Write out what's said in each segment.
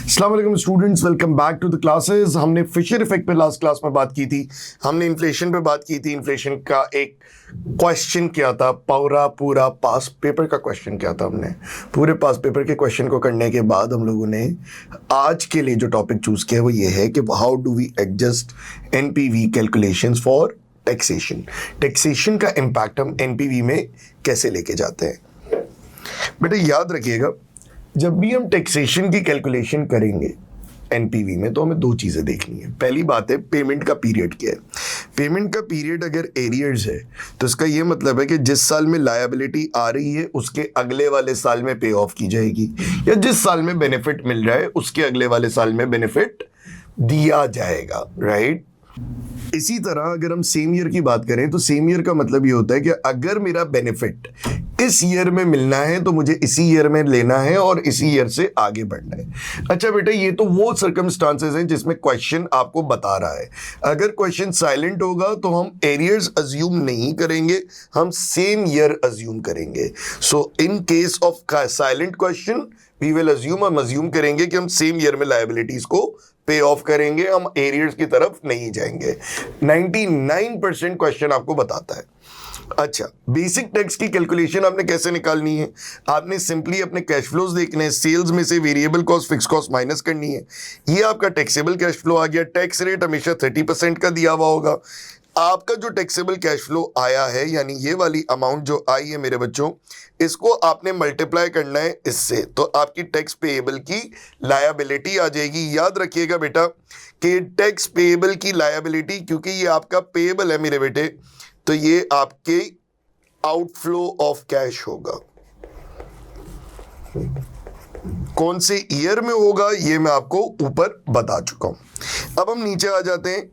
अस्सलाम वालेकुम students, welcome back to the classes. हमने फिशर इफेक्ट पे लास्ट क्लास में बात की थी, हमने इन्फ्लेशन पे बात की थी। इन्फ्लेशन का एक क्वेश्चन क्या था, पूरा पास पेपर का क्वेश्चन क्या था। हमने पूरे पास पेपर के क्वेश्चन को करने के बाद हम लोगों ने आज के लिए जो टॉपिक चूज किया वो ये है कि how do we adjust NPV calculations for taxation. Taxation का इम्पैक्ट हम एनपीवी में कैसे लेके जाते हैं। बेटा याद रखिएगा, जब भी हम टैक्सेशन की कैलकुलेशन करेंगे एनपीवी में तो हमें दो चीज़ें देखनी है। पहली बात है पेमेंट का पीरियड क्या है। पेमेंट का पीरियड अगर एरियर्स है तो इसका ये मतलब है कि जिस साल में लायबिलिटी आ रही है उसके अगले वाले साल में पे ऑफ की जाएगी, या जिस साल में बेनिफिट मिल रहा है उसके अगले वाले साल में बेनिफिट दिया जाएगा, राइट। इसी तरह अगर हम सेम ईयर की बात करें तो सेम ईयर का मतलब ये होता है कि अगर मेरा बेनिफिट इस ईयर में मिलना है तो मुझे इसी ईयर में लेना है और इसी ईयर से आगे बढ़ना है। अच्छा बेटा, ये तो वो सर्कमस्टांसेस हैं जिसमें क्वेश्चन आपको बता रहा है। अगर क्वेश्चन साइलेंट होगा तो हम एरियर्स अज्यूम नहीं करेंगे, हम सेम ईयर अज्यूम करेंगे। So in case of silent question we will assume, हम अज्यूम करेंगे कि हम सेम ईयर में लायबिलिटीज को पे ऑफ करेंगे, हम एरियर्स की तरफ नहीं जाएंगे। 99% क्वेश्चन आपको बताता है। अच्छा, बेसिक टैक्स की कैलकुलेशन आपने कैसे निकालनी है। आपने सिंपली अपने कैश फ्लोज देखने हैं, सेल्स में से variable cost fix cost minus करनी है। ये आपका टैक्सेबल कैश फ्लो आ गया। टैक्स रेट हमेशा 30% का दिया हुआ होगा। आपका जो टैक्सेबल कैश फ्लो आया है, यानी ये वाली अमाउंट जो आई है मेरे बच्चों, इसको आपने मल्टीप्लाई करना है इससे, तो आपकी टैक्स पेएबल की लायबिलिटी आ जाएगी। याद रखिएगा बेटा कि टैक्स पेएबल की लायबिलिटी, क्योंकि ये आपका पेएबल है मेरे बेटे, तो ये आपके आउटफ्लो ऑफ कैश होगा। कौन से ईयर में होगा ये मैं आपको ऊपर बता चुका हूं। अब हम नीचे आ जाते हैं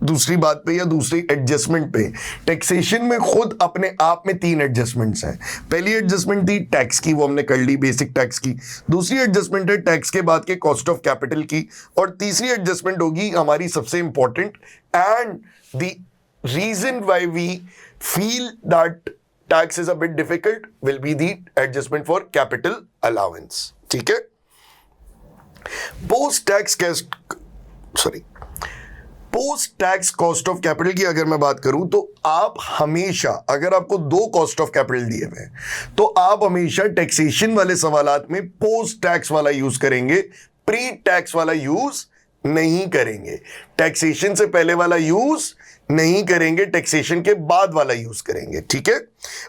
दूसरी बात पे या दूसरी एडजस्टमेंट पे। टैक्सेशन में खुद अपने आप में 3 एडजस्टमेंट्स हैं। पहली एडजस्टमेंट थी टैक्स की, वो हमने कर ली, बेसिक टैक्स की। दूसरी एडजस्टमेंट है टैक्स के बाद के कॉस्ट ऑफ कैपिटल की, और तीसरी एडजस्टमेंट होगी हमारी सबसे important and the reason why we feel that tax is a bit difficult will be the adjustment for capital allowance. ठीक है। Post tax cost of capital की अगर मैं बात करूं तो आप हमेशा, अगर आपको 2 कॉस्ट ऑफ कैपिटल दिए हुए हैं तो आप हमेशा टैक्सेशन वाले सवालात में पोस्ट टैक्स वाला यूज करेंगे, प्री टैक्स वाला यूज नहीं करेंगे। टैक्सेशन से पहले वाला यूज नहीं करेंगे, टैक्सेशन के बाद वाला यूज करेंगे। ठीक है।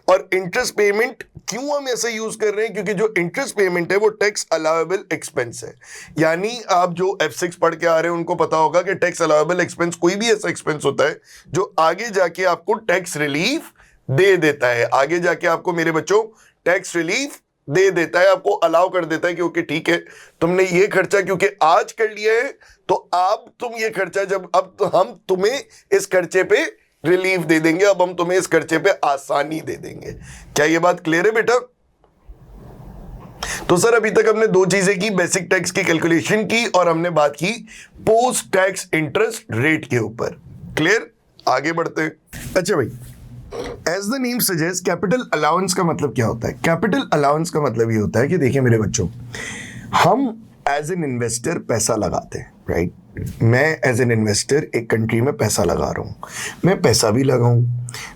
और इंटरेस्ट पेमेंट क्यों हम ऐसे यूज कर रहे हैं, क्योंकि जो इंटरेस्ट पेमेंट है वो टैक्स अलाउएबल एक्सपेंस है। यानी आप जो F6 पढ़ के आ रहे हैं उनको पता होगा कि टैक्स अलाउएबल एक्सपेंस कोई भी ऐसा एक्सपेंस होता है जो आगे जाके आपको टैक्स रिलीफ दे देता है। आगे जाके आपको मेरे बच्चों टैक्स रिलीफ दे देता है, आपको अलाउ कर देता है कि ओके ठीक है, तुमने ये खर्चा क्योंकि आज कर लिया है तो अब तुम ये खर्चा जब अब तो हम तुम्हें इस खर्चे पे रिलीफ दे देंगे, अब हम तुम्हें इस खर्चे पे आसानी दे देंगे। क्या ये बात क्लियर है बेटा? तो सर अभी तक हमने 2 चीजें की, बेसिक टैक्स की कैलकुलेशन की और हमने बात की पोस्ट टैक्स इंटरेस्ट रेट के ऊपर। क्लियर? आगे बढ़ते हैं। अच्छा भाई, as the name suggest capital allowance का मतलब क्या होता है। कैपिटल अलाउंस का मतलब ये होता है कि देखिए मेरे बच्चों, हम एज एन इन्वेस्टर पैसा लगाते हैं, राइट। मैं एज एन इन्वेस्टर एक कंट्री में पैसा लगा रहा हूं, मैं पैसा भी लगाऊं,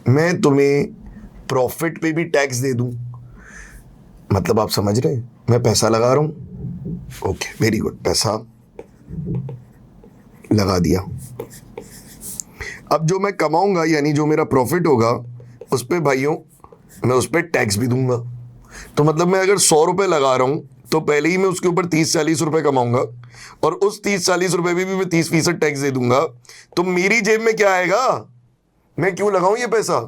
मैं तुम्हें प्रॉफिट पे भी टैक्स दे दूं, मतलब आप समझ रहे हैं, मैं पैसा लगा रहा हूं, ओके वेरी गुड, पैसा लगा दिया। अब जो मैं कमाऊंगा यानी जो मेरा प्रॉफिट होगा उस पे भाइयों मैं उस पे टैक्स भी दूंगा। तो मतलब मैं अगर 100 रुपए लगा रहा हूं तो पहले ही मैं उसके ऊपर 30-40 रुपए कमाऊंगा और उस 30-40 रुपए भी मैं 30% टैक्स दे दूंगा। तो मेरी जेब में क्या आएगा, मैं क्यों लगाऊं ये पैसा।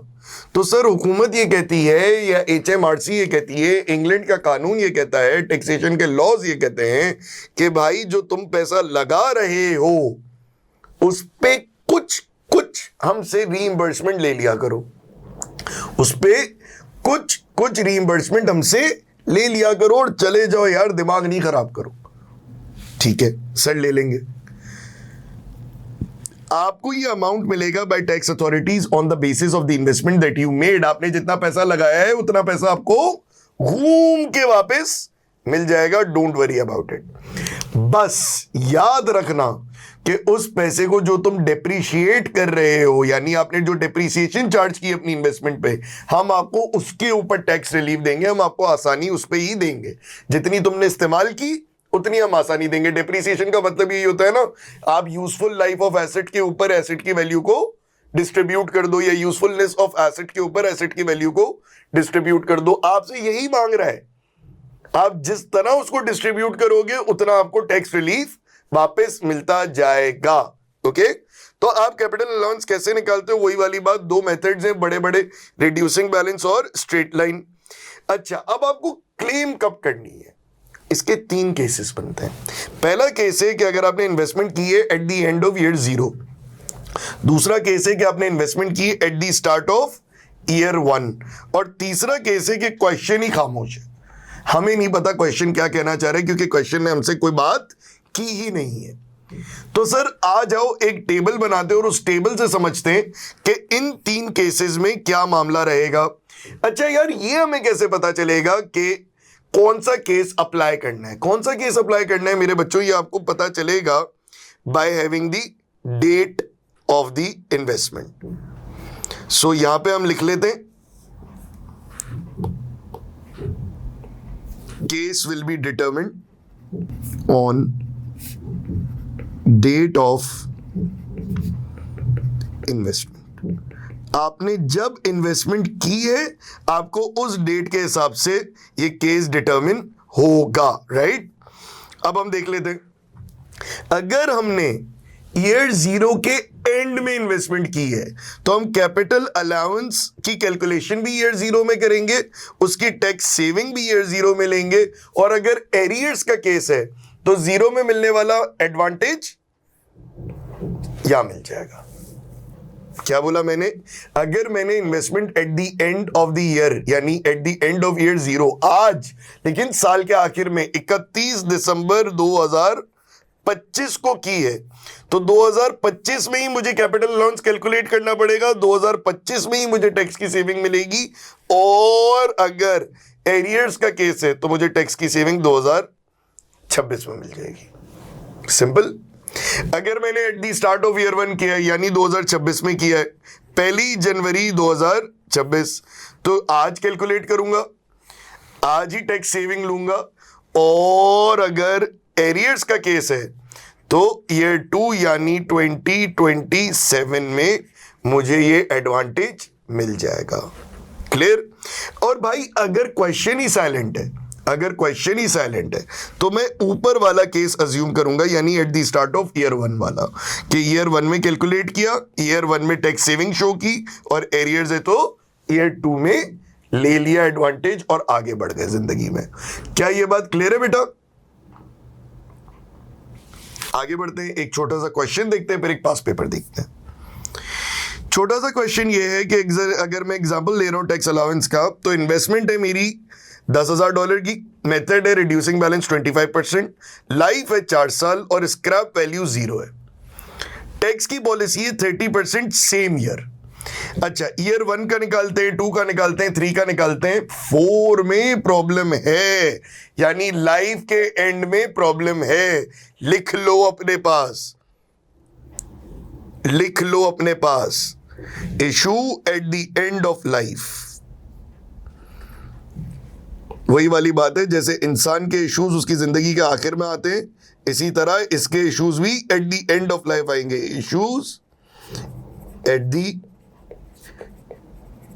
तो सर हुकूमत ये कहती है या HMRC ये कहती है, इंग्लैंड का कानून ये कहता है, टैक्सेशन के लॉज ये कहते हैं कि भाई जो तुम पैसा लगा रहे हो उस पे कुछ हमसे रीइंबर्समेंट ले लिया करो, उस पे कुछ रीइंबर्समेंट हमसे ले लिया करो और चले जाओ यार, दिमाग नहीं खराब करो। ठीक है सर, ले लेंगे। आपको ये अमाउंट मिलेगा bye tax authorities on the basis of the investment that you made. आपने जितना पैसा लगाया है उतना पैसा आपको घूम के वापस मिल जाएगा, डोंट वरी अबाउट इट। बस याद रखना कि उस पैसे को जो तुम डेप्रीशिएट कर रहे हो, यानी आपने जो डेप्रीसिएशन चार्ज की अपनी इन्वेस्टमेंट पे, हम आपको उसके ऊपर टैक्स रिलीफ देंगे, हम आपको आसानी उस पर ही देंगे। जितनी तुमने इस्तेमाल की उतनी हम आसानी देंगे। डेप्रीसिएशन का मतलब यही होता है ना, आप यूजफुल लाइफ ऑफ एसेट के ऊपर एसेट की वैल्यू को डिस्ट्रीब्यूट कर दो, या यूजफुलनेस ऑफ एसेट के ऊपर एसेट की वैल्यू को डिस्ट्रीब्यूट कर दो। आपसे यही मांग रहा है, आप जिस तरह उसको डिस्ट्रीब्यूट करोगे उतना आपको टैक्स रिलीफ वापस मिलता जाएगा। ओके, तो आप कैपिटल अलाउंस कैसे निकालते हो, वही वाली बात, दो मेथड्स हैं, बड़े बड़े, रिड्यूसिंग बैलेंस और स्ट्रेट लाइन। अच्छा, अब आपको क्लेम कब करनी है, इसके तीन केसेस बनते हैं। पहला केस है कि अगर आपने इन्वेस्टमेंट की है eight the end of year 0। दूसरा केस है कि आपने इन्वेस्टमेंट की at the start of year 1। और तीसरा केस है कि क्वेश्चन ही खामोश है, हमें नहीं पता क्वेश्चन क्या कहना चाह रहे हैं, क्योंकि क्वेश्चन ने हमसे कोई बात की ही नहीं है। तो सर आ जाओ एक टेबल बनाते हैं और उस टेबल से समझते हैं कि इन तीन केसेस में क्या मामला रहेगा। अच्छा यार, ये हमें कैसे पता चलेगा कि कौन सा केस अप्लाई करना है, कौन सा केस अप्लाई करना है मेरे बच्चों? ये आपको पता चलेगा by having the date of the investment. So यहां पे हम लिख लेते हैं, case will be determined on date of investment। आपने जब इन्वेस्टमेंट की है आपको उस डेट के हिसाब से ये केस डिटरमिन होगा, राइट? अब हम देख लेते हैं, अगर हमने ईयर 0 के एंड में इन्वेस्टमेंट की है तो हम कैपिटल अलाउंस की कैलकुलेशन भी ईयर 0 में करेंगे, उसकी टैक्स सेविंग भी ईयर 0 में लेंगे, और अगर एरियर्स का केस है तो 0 में मिलने वाला एडवांटेज या मिल जाएगा। क्या बोला मैंने? अगर मैंने investment at the end of the year, यानी at the end of year 0 आज, लेकिन साल के आखिर में 31 दिसंबर 2025 को की है, तो 2025 में ही मुझे कैपिटल अलाउंस कैलकुलेट करना पड़ेगा, 2025 में ही मुझे टैक्स की सेविंग मिलेगी। और अगर एरियर्स का केस है तो मुझे टैक्स की सेविंग 2026 में मिल जाएगी। सिंपल। अगर मैंने at the start of year 1 किया है, यानी 2026 में किया है, 1 जनवरी 2026, तो आज कैलकुलेट करूंगा, आज ही टैक्स सेविंग लूंगा। और अगर एरियर्स का केस है तो ईयर 2 यानी 2027 में मुझे ये एडवांटेज मिल जाएगा। क्लियर? और भाई अगर क्वेश्चन ही साइलेंट है, अगर क्वेश्चन ही साइलेंट है तो मैं ऊपर वाला केस अज्यूम करूंगा, यानी at the start of year 1 वाला, कि ईयर 1 में कैलकुलेट किया, ईयर 1 में टैक्स सेविंग शो की, और एरियर्स है तो ईयर 2 में ले लिया एडवांटेज और आगे बढ़ गए जिंदगी में। क्या ये बात क्लियर है बेटा? आगे बढ़ते हैं, एक छोटा सा क्वेश्चन देखते हैं, फिर एक पास पेपर देखते हैं। छोटा सा क्वेश्चन ये है कि अगर मैं एग्जांपल ले रहा हूं टैक्स अलाउंस का, तो इन्वेस्टमेंट है मेरी $10,000 की, मेथड है रिड्यूसिंग बैलेंस 25%, लाइफ है 4 साल और स्क्रैप वैल्यू 0 है। टैक्स की पॉलिसी है 30% सेम ईयर। अच्छा, ईयर 1 का निकालते हैं, 2 का निकालते हैं, 3 का निकालते हैं, 4 में प्रॉब्लम है, यानी लाइफ के एंड में प्रॉब्लम है। लिख लो अपने पास, लिख लो अपने पास, issue at the end of life. वही वाली बात है, जैसे इंसान के इश्यूज उसकी जिंदगी के आखिर में आते हैं, इसी तरह इसके इश्यूज भी at the end of life आएंगे। Issues at the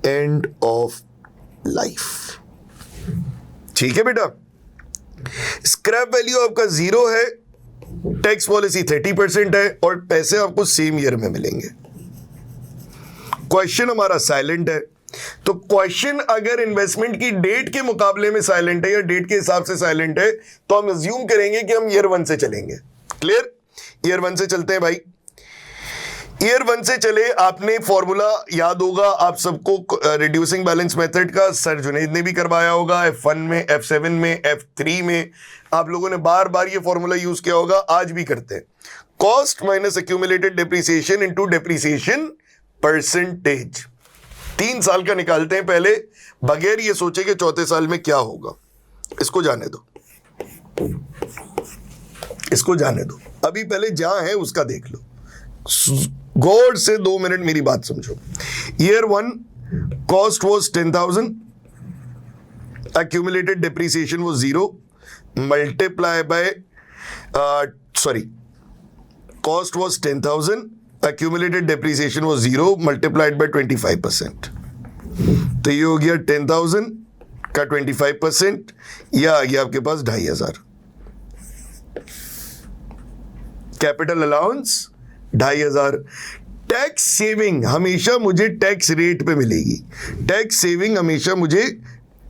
end of life. ठीक है बेटा? स्क्रैप वैल्यू आपका 0 है, टैक्स पॉलिसी 30% है, और पैसे आपको सेम ईयर में मिलेंगे। क्वेश्चन हमारा साइलेंट है, तो क्वेश्चन अगर इन्वेस्टमेंट की डेट के मुकाबले में साइलेंट है या डेट के हिसाब से साइलेंट है, तो हम अज्यूम करेंगे कि हम ईयर 1 से चलेंगे। क्लियर? ईयर 1 से चलते हैं भाई। ईयर 1 से चले, आपने फॉर्मूला याद होगा आप सबको रिड्यूसिंग बैलेंस मेथड का, सर जुनैद ने भी करवाया होगा, F1 में, F7 में, F3 में आप लोगों ने बार बार ये फॉर्मूला यूज किया होगा, आज भी करते हैं। Cost minus accumulated depreciation into depreciation percentage. 3 साल का निकालते हैं पहले, बगैर ये सोचे कि चौथे साल में क्या होगा। इसको जाने दो, इसको जाने दो, अभी पहले जहां है उसका देख लो। गौर से 2 मिनट मेरी बात समझो। Year 1 cost was 10,000, accumulated depreciation was 0, multiply by cost was 10,000, accumulated depreciation was 0 multiplied by 25%। तो ये हो गया 10,000 का 25%, यह आ गया आपके पास 2,500। Capital allowance 2,500। टैक्स सेविंग हमेशा मुझे टैक्स रेट पे मिलेगी, टैक्स सेविंग हमेशा मुझे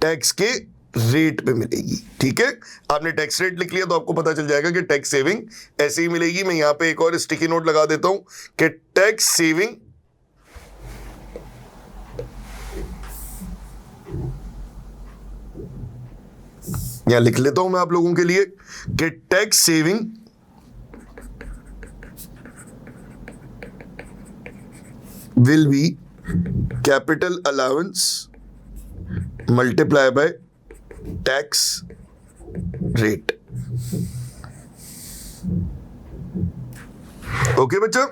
टैक्स के रेट पे मिलेगी। ठीक है, आपने टैक्स रेट लिख लिया तो आपको पता चल जाएगा कि टैक्स सेविंग ऐसे ही मिलेगी। मैं यहां पे एक और स्टिकी नोट लगा देता हूं कि टैक्स सेविंग यहां लिख लेता हूं मैं आप लोगों के लिए कि tax saving will be capital allowance multiply by tax rate. Okay बच्चा,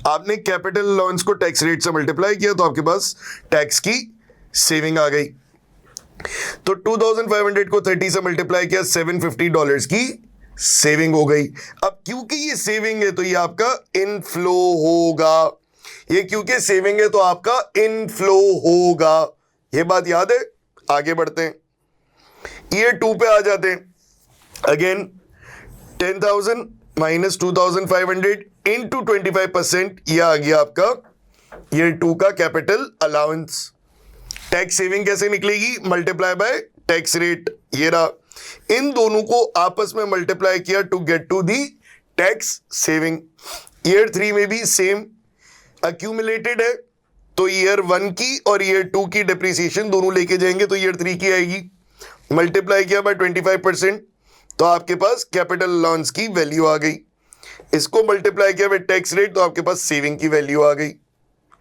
आपने कैपिटल अलाउंस को टैक्स रेट से मल्टीप्लाई किया तो आपके पास टैक्स की सेविंग आ गई। तो 2,500 को 30 से मल्टीप्लाई किया, $750 की सेविंग हो गई। अब क्योंकि ये सेविंग है तो ये आपका इनफ्लो होगा, ये क्योंकि सेविंग है तो आपका इनफ्लो होगा। ये बात याद है? आगे बढ़ते हैं, ईयर 2 पे आ जाते हैं। अगेन 10,000 माइनस 2,500 इंटू 25%, यह आ गया आपका ईयर 2 का कैपिटल अलाउंस। टैक्स सेविंग कैसे निकलेगी? Multiply by tax rate. ये रहा, इन दोनों को आपस में मल्टीप्लाई किया to get to the tax saving. Year 3 में भी सेम, अक्यूमुलेटेड है तो ईयर 1 की और ईयर 2 की डिप्रिसिएशन दोनों लेके जाएंगे तो ईयर 3 की आएगी। मल्टीप्लाई किया बाय 25% तो आपके पास कैपिटल अलाउंस की वैल्यू आ गई। इसको मल्टीप्लाई किया बाय टैक्स रेट तो आपके पास सेविंग की वैल्यू आ गई।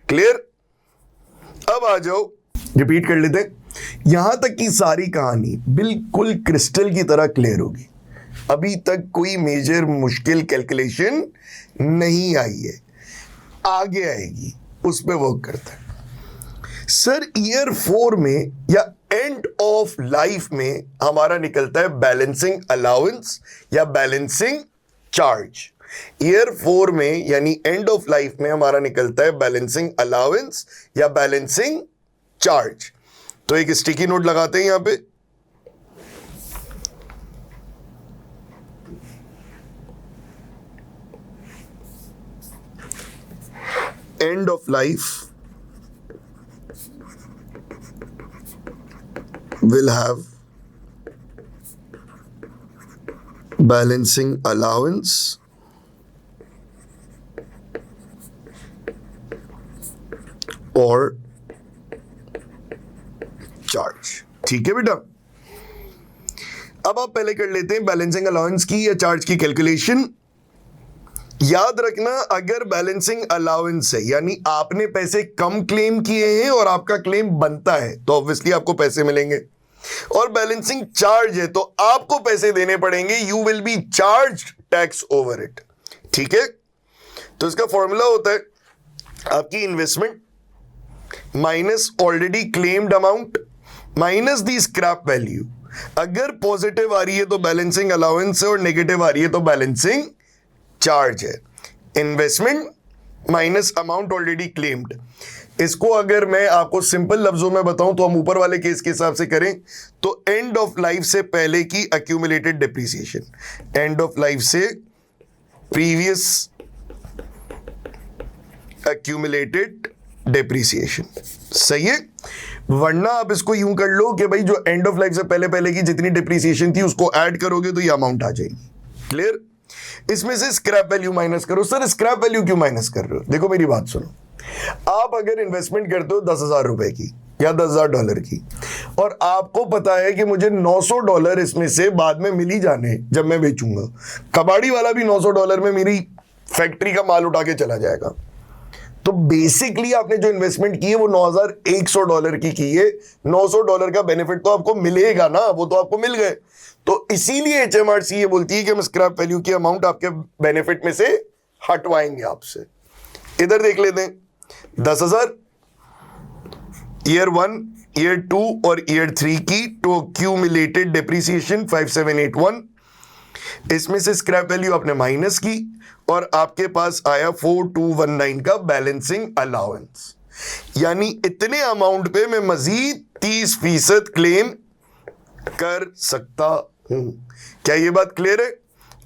क्लियर? अब आ जाओ, रिपीट कर लेते हैं। यहां तक की सारी कहानी बिल्कुल क्रिस्टल की तरह क्लियर होगी। अभी तक कोई मेजर मुश्किल कैलकुलेशन नहीं आई है, आगे आएगी, उस पर वर्क करता है। सर ईयर 4 में या एंड ऑफ लाइफ में हमारा निकलता है बैलेंसिंग अलाउंस या बैलेंसिंग चार्ज। ईयर 4 में यानी एंड ऑफ लाइफ में हमारा निकलता है बैलेंसिंग अलाउंस या बैलेंसिंग चार्ज। तो एक स्टिकी नोट लगाते हैं यहां पे, end of life will have balancing allowance or charge। ठीक है बेटा, अब आप पहले कर लेते हैं बैलेंसिंग अलाउंस की या चार्ज की कैलकुलेशन। याद रखना, अगर बैलेंसिंग अलाउंस है यानी आपने पैसे कम क्लेम किए हैं और आपका क्लेम बनता है तो ऑब्वियसली आपको पैसे मिलेंगे, और बैलेंसिंग चार्ज है तो आपको पैसे देने पड़ेंगे, you will be charged tax over it. ठीक है, तो इसका फॉर्मूला होता है आपकी investment minus already claimed amount minus the scrap value. अगर पॉजिटिव आ रही है तो बैलेंसिंग अलाउंस है और नेगेटिव आ रही है तो बैलेंसिंग चार्ज है। Investment minus amount already claimed. इसको अगर मैं आपको सिंपल लफ्जों में बताऊं तो हम ऊपर वाले केस के हिसाब से करें तो एंड ऑफ लाइफ से पहले की accumulated depreciation, and of life से प्रीवियस एक्यूमुलेटेड डिप्रिसिएशन। सही है, वरना आप इसको यूं कर लो कि भाई जो एंड ऑफ लाइफ से पहले पहले की जितनी डिप्रिसिएशन थी उसको ऐड करोगे तो ये अमाउंट आ जाएगी। क्लियर? इसमें से स्क्रैप वैल्यू माइनस करो। सर स्क्रैप वैल्यू क्यों माइनस कर रहे हो? देखो मेरी बात सुनो, आप अगर इन्वेस्टमेंट करते हो $10,000 की या $10,000 की और आपको पता है कि मुझे $900 इसमें से बाद में मिल ही जाने जब मैं बेचूंगा, कबाड़ी वाला भी $900 में मेरी फैक्ट्री का माल उठा के चला जाएगा, तो बेसिकली आपने जो इन्वेस्टमेंट की है वो $9,100 की है। $900 का बेनिफिट तो आपको मिलेगा ना, वो तो आपको मिल गए। तो इसीलिए एचएमआरसी ये बोलती है कि हम स्क्रैप वैल्यू की अमाउंट आपके बेनिफिट में से हटवाएंगे आपसे। इधर देख लेते हैं, 10,000 ईयर 1, ईयर 2 और ईयर 3 की टू एक्यूमुलेटेड डेप्रिसिएशन 5781। इसमें से स्क्रैप वैल्यू आपने माइनस की और आपके पास आया 4219 का बैलेंसिंग अलाउंस। यानी इतने अमाउंट पे मैं मजीद 30% क्लेम कर सकता हूं। क्या ये बात क्लियर है?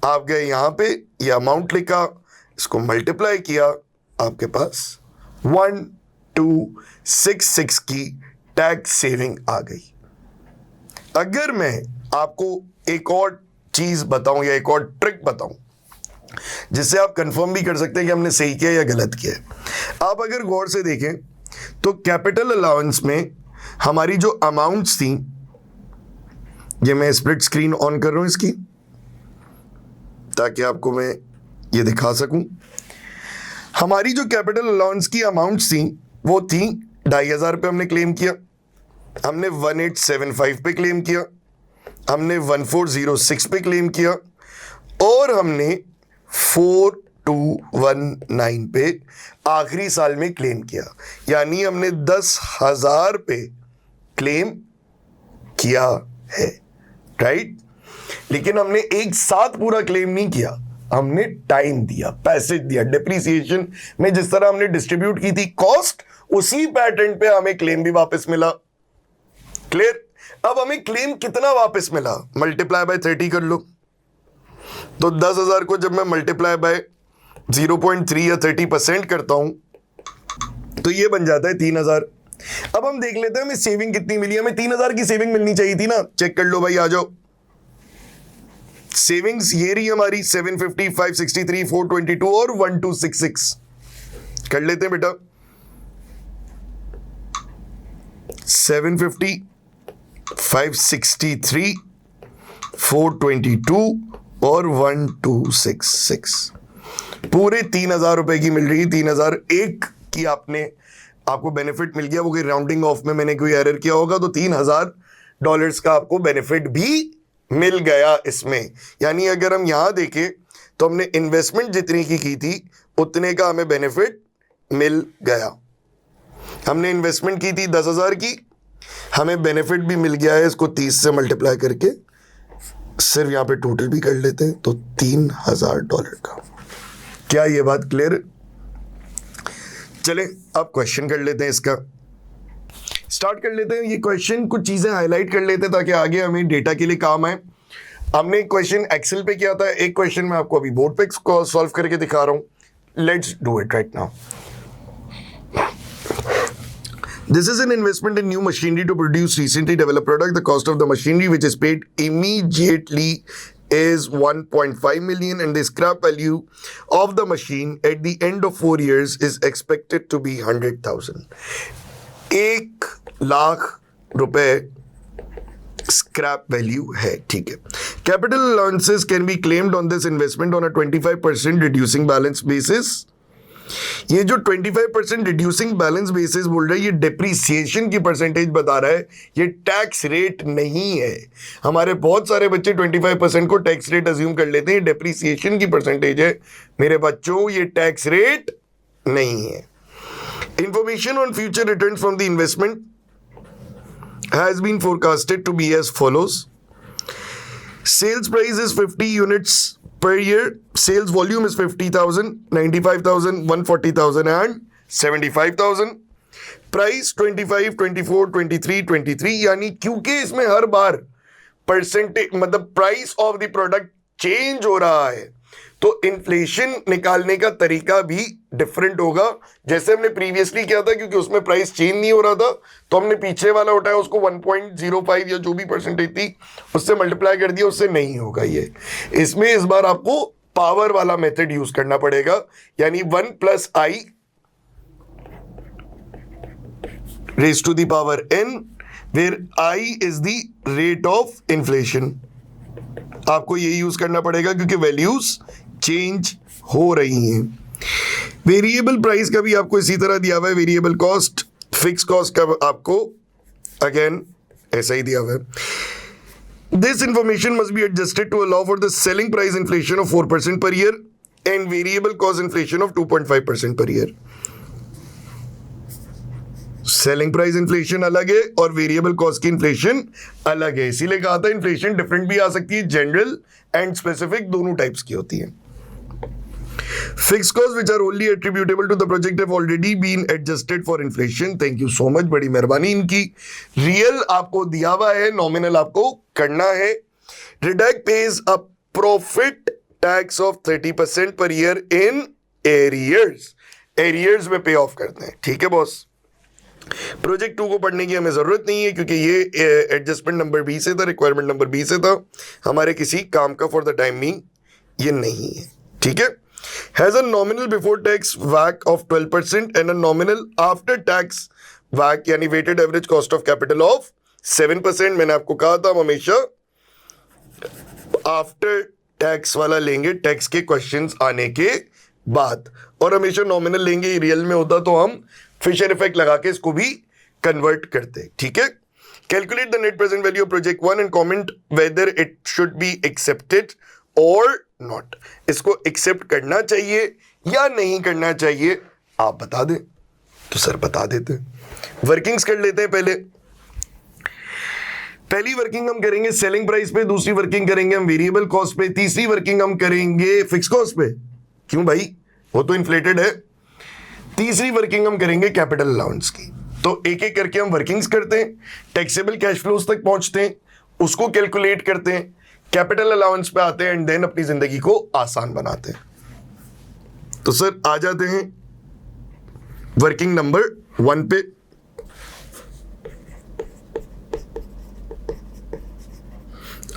आप गए यहां पे, ये अमाउंट लिखा, इसको मल्टीप्लाई किया, आपके पास 1266 की टैक्स सेविंग आ गई। अगर मैं आपको एक और चीज बताऊं या एक और ट्रिक बताऊं जिससे आप कंफर्म भी कर सकते हैं कि हमने सही किया या गलत किया, आप अगर गौर से देखें तो कैपिटल अलाउंस में हमारी जो अमाउंट्स थी, ये मैं स्प्लिट स्क्रीन ऑन कर रहा हूं इसकी ताकि आपको मैं ये दिखा सकूं। हमारी जो कैपिटल अलाउंस की अमाउंट्स थी वो थी 2,500 पे हमने क्लेम किया, हमने 1875 पे क्लेम किया, हमने 1406 पे क्लेम किया और हमने 4219 पे आखिरी साल में क्लेम किया। यानी हमने 10,000 पे क्लेम किया है, राइट? लेकिन हमने एक साथ पूरा क्लेम नहीं किया, हमने टाइम दिया, पैसेज दिया। डिप्रिसिएशन में जिस तरह हमने डिस्ट्रीब्यूट की थी कॉस्ट, उसी पैटर्न पे हमें क्लेम भी वापस मिला। क्लियर? अब हमें क्लेम कितना वापस मिला? मल्टीप्लाई बाय 30 कर लो। तो 10,000 को जब मैं मल्टीप्लाई बाय 0.3 या 30% करता हूं तो ये बन जाता है 3,000। अब हम देख लेते हैं हमें सेविंग कितनी मिली। हमें 3,000 की सेविंग मिलनी चाहिए थी ना। चेक कर लो भाई, आ जाओ। सेविंग्स ये रही हमारी 750, 563, 422 और 1266। कर लेते हैं बेटा। 750, 563, 422 और 1266 पूरे 3,000 रुपए की मिल रही है। 3,001 की आपको बेनिफिट मिल गया। वो कोई राउंडिंग ऑफ में मैंने कोई एरर किया होगा, तो $3,000 का आपको बेनिफिट भी मिल गया इसमें। यानी अगर हम यहां देखें तो हमने इन्वेस्टमेंट जितनी की थी उतने का हमें बेनिफिट मिल गया। हमने इन्वेस्टमेंट की थी 10,000 की, हमें बेनिफिट भी मिल गया है। इसको 30 से मल्टीप्लाई करके सिर्फ यहां पे टोटल भी कर लेते हैं तो $3,000 का। क्या ये बात क्लियर? चलें अब क्वेश्चन कर लेते हैं, इसका स्टार्ट कर लेते हैं। ये क्वेश्चन कुछ चीजें हाईलाइट कर लेते हैं ताकि आगे हमें डेटा के लिए काम आए। हमने एक क्वेश्चन एक्सेल पे किया था, एक क्वेश्चन मैं आपको अभी बोर्ड पे सॉल्व करके दिखा रहा हूं। Let's do it right now. This is an investment in new machinery to produce recently developed product. The cost of the machinery, which is paid immediately, is 1.5 million, and the scrap value of the machine at the end of 4 years is expected to be 100,000. 1,00,000 रुपए scrap value है, ठीक है। Capital allowances can be claimed on this investment on a 25% reducing balance basis. ये जो 25% reducing balance basis बोल रहा है, ये डेप्रीसिएशन की परसेंटेज बता रहा है, ये टैक्स रेट नहीं है। हमारे बहुत सारे बच्चे 25% को टैक्स रेट अज्यूम कर लेते हैं, डेप्रीसिएशन की परसेंटेज है। मेरे बच्चों, ये टैक्स रेट नहीं है। Information on future return from the investment has been forecasted to be as follows. Sales price is 50 units per year. Sales volume is 50,000, 95,000, 140,000 and 75,000. Price 25, 24, 23, 23। यानी क्योंकि इसमें हर बार परसेंटेज मतलब price of the product change हो रहा है, तो inflation निकालने का तरीका भी डिफरेंट होगा। जैसे हमने प्रीवियसली किया था, क्योंकि उसमें प्राइस चेंज नहीं हो रहा था, तो हमने पीछे वाला उठाया, उसको 1.05 या जो भी परसेंटेज थी उससे मल्टीप्लाई कर दिया, उससे नहीं होगा ये। इसमें इस बार आपको पावर वाला मेथड यूज करना पड़ेगा, यानी 1 + i raised to the power n, where i is the rate of inflation। आपको ये यूज करना पड़ेगा क्योंकि वैल्यूज चेंज हो रही हैं। वेरिएबल प्राइस का भी आपको इसी तरह दिया हुआ है, वेरिएबल कॉस्ट, फिक्स कॉस्ट का आपको अगेन ऐसा ही दिया हुआ है। This information must be adjusted to allow for the selling price inflation of 4% per year and variable cost inflation of 2.5% per year. Selling price inflation अलग है और वेरिएबल कॉस्ट की इन्फ्लेशन अलग है, इसीलिए कहा था इन्फ्लेशन डिफरेंट भी आ सकती है, जनरल एंड स्पेसिफिक दोनों टाइप्स की होती है। Fixed costs which are only attributable to the project have already been adjusted for inflation. Thank you so much, बड़ी मेहरबानी इनकी। रियल आपको दिया हुआ है, नॉमिनल आपको करना है। Redact pays a profit tax of 30% per year in arrears. Arrears में पे ऑफ करते हैं, ठीक है बॉस। प्रोजेक्ट 2 को पढ़ने की हमें जरूरत नहीं है क्योंकि ये एडजस्टमेंट नंबर बी से था, रिक्वायरमेंट नंबर बी से था, हमारे किसी काम का फॉर द टाइम बीइंग ये नहीं है, ठीक है। Has a nominal before tax WACC of 12% and a nominal after tax WACC यानी weighted average cost of capital of 7%। मैंने आपको कहा था हम हमेशा आफ्टर टैक्स वाला लेंगे टैक्स के क्वेश्चंस आने के बाद, और हमेशा नॉमिनल लेंगे, रियल में होता तो हम फिशर इफेक्ट लगा के इसको भी कन्वर्ट करते, ठीक है। Calculate the net present value of project 1 and comment whether it should be accepted और नॉट। इसको एक्सेप्ट करना चाहिए या नहीं करना चाहिए आप बता दें तो सर बता देते। वर्किंग्स कर लेते हैं पहले। पहली वर्किंग हम करेंगे सेलिंग प्राइस पे, दूसरी वर्किंग करेंगे हम वेरिएबल कॉस्ट पे, तीसरी वर्किंग हम करेंगे फिक्स कॉस्ट पे। क्यों भाई, वो तो इन्फ्लेटेड है। तीसरी वर्किंग हम करेंगे कैपिटल अलाउंस की। तो एक एक करके हम वर्किंग्स करते हैं, टैक्सेबल कैश फ्लोज तक पहुंचते हैं, उसको कैलकुलेट करते हैं, कैपिटल अलाउंस पे आते हैं एंड देन अपनी जिंदगी को आसान बनाते हैं। तो सर आ जाते हैं वर्किंग नंबर 1 पे।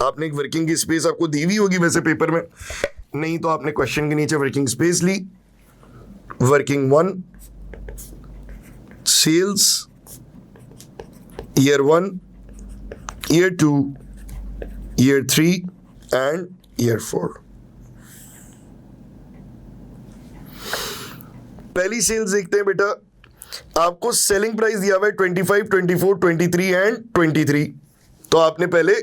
आपने एक वर्किंग की स्पेस आपको दी हुई होगी वैसे पेपर में, नहीं तो आपने क्वेश्चन के नीचे वर्किंग स्पेस ली। Working 1 sales year 1, year 2, year 3 and year 4। पहली सेल्स देखते हैं बेटा। आपको सेलिंग प्राइस दिया हुआ है 25, 24, 23 एंड 23। तो आपने पहले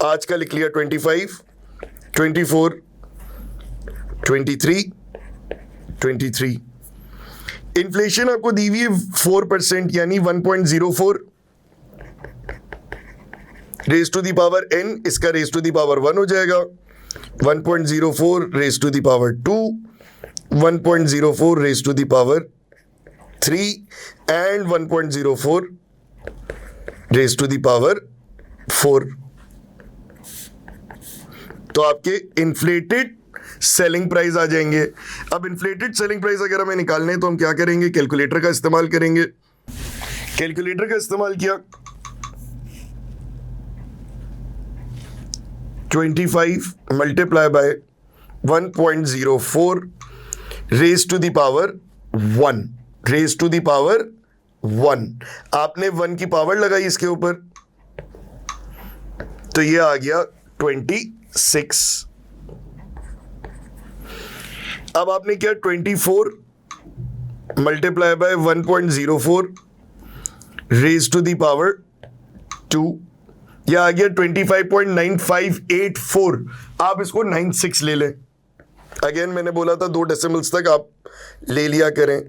आज का लिख लिया 25, 24, 23, 23। इन्फ्लेशन आपको दी हुई है 4% यानी 1.04 raise to the power n, इसका रेज टू दी पावर 1 हो जाएगा। 1.04 raise to the power 2, 1.04 raise to the power 3 and 1.04 raise to the power 4। तो आपके इन्फ्लेटेड सेलिंग प्राइस आ जाएंगे। अब इन्फ्लेटेड सेलिंग प्राइस अगर हमें निकालने हैं तो हम क्या करेंगे, कैलकुलेटर का इस्तेमाल करेंगे। कैलकुलेटर का इस्तेमाल किया, 25 multiply by 1.04 raise to the power 1, raise to the power 1। आपने 1 की पावर लगाई इसके ऊपर, तो ये आ गया 26। अब आपने क्या 24 multiply by 1.04 raise to the power 2, यह आ गया 25.9584। आप इसको 96 ले लें। अगेन मैंने बोला था 2 डेसिमल्स तक आप ले लिया करें।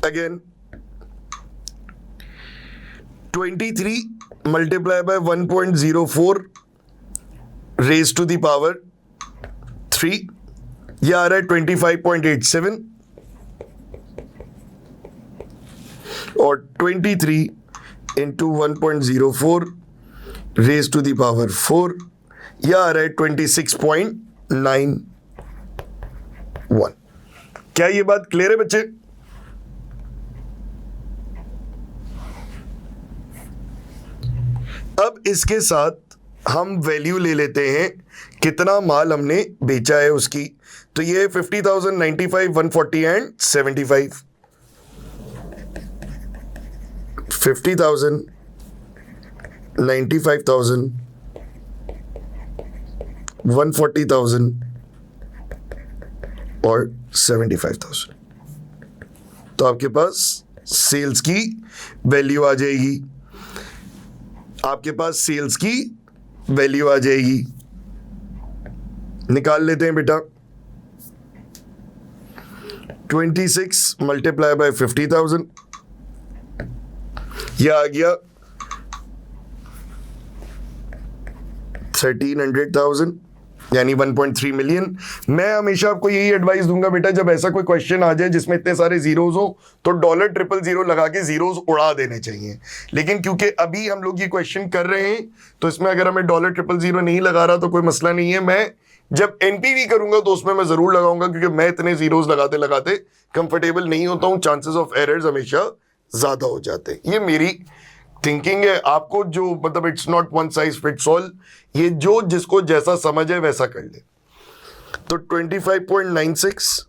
Again 23 multiply by 1.04 raise to the power 3, यह आ रहा है 25.87, और 23 into 1.04 raise to the power 4, यह आ रहा है 26.91। क्या ये बात क्लियर है बच्चे? अब इसके साथ हम वैल्यू ले लेते हैं कितना माल हमने बेचा है उसकी। तो ये 50,000, 95, 140 एंड 75। 50,000, 95,000, 140,000 और 75,000। तो आपके पास सेल्स की वैल्यू आ जाएगी, आपके पास सेल्स की वैल्यू आ जाएगी। निकाल लेते हैं बेटा। 26 मल्टीप्लाई बाय 50,000, यह आ गया 1300,000 यानी 1.3 मिलियन। मैं हमेशा आपको यही एडवाइस दूंगा बेटा, जब ऐसा कोई क्वेश्चन आ जाए जिसमें इतने सारे जीरोज हो तो $000 लगा के जीरोज उड़ा देने चाहिए। लेकिन क्योंकि अभी हम लोग ये क्वेश्चन कर रहे हैं तो इसमें अगर हमें $000 नहीं लगा रहा तो कोई मसला नहीं है। मैं जब एनपीवी करूंगा तो उसमें मैं जरूर लगाऊंगा, क्योंकि मैं इतने जीरोज लगाते लगाते कंफर्टेबल नहीं होता हूं, चांसेस ऑफ एरर्स हमेशा ज्यादा हो जाते हैं। ये मेरी थिंकिंग है। आपको जो मतलब it's not one size fits all, ये जो जिसको जैसा समझ है वैसा कर ले। तो 25.96